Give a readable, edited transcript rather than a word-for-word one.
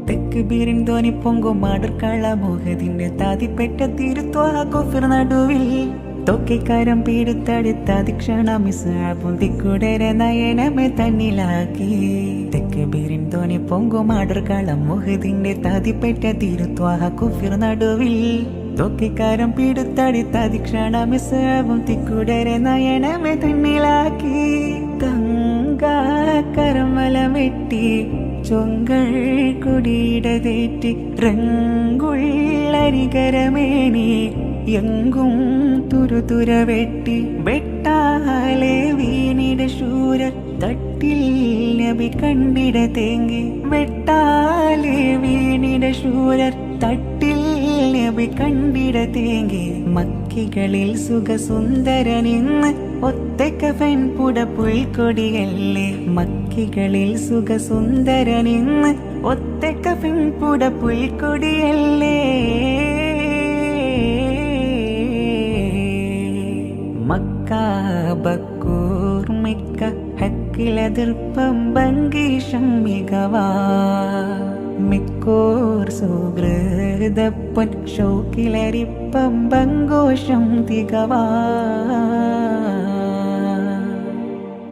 തെക്ക് ബീരിൻ ധ്വനി പൊങ്കും മാടർക്കള മോഹതിന്റെ താതിപ്പെട്ട തിരുത്വാ കൊഫിർ നടുവിൽ തൊക്കിക്കാരം പീടുത്തടുത്ത ദിക്ഷണ മിസ്സാബും തിക്കുടരെ നയനമേ തന്നിലാക്കി തെക്ക് ബീരിൻ ധ്വനി പൊങ്കും മാടർക്കള മോഹതിന്റെ താതിപ്പെട്ട തിരുത്വാ കൊഫിർ നടുവിൽ തൊക്കിക്കാരം പീടുത്തടുത്ത ദിക്ഷണ മിസ്സാബും തിക്കുടരെ നയനമേ തന്നിലാക്കി കരമലമെട്ടി ചൊങ്കൾ കുടിയിടതേറ്റി റങ്കുള്ളരികരമേനി എങ്കും തുരുതുര വെട്ടി വെട്ടാലെ വീണിട ശൂരർ തട്ടിൽ നബി കണ്ടിട തേങ്ങി വെട്ടാലെ വീണിട ശൂരർ തട്ടിൽ നബി കണ്ടിട തേങ്ങി മക്കികളിൽ സുഖസുന്ദരനിന്ന് ഒത്തക്ക പെൺപുട പുൽക്കൊടിയല്ലേ മക്കികളിൽ സുഖസുന്ദരനിന്ന് ഒത്തക്ക പെൺപുട പുൽക്കൊടിയല്ലേ മക്കാബക്കൂർമിക്ക ഹക്കിലതിർപ്പം ഭംഗീഷം മികവാ മിക്കോർ സുഹൃതപ്പൊൻ ഷോക്കിലരിപ്പം ബങ്കോഷം തികവാ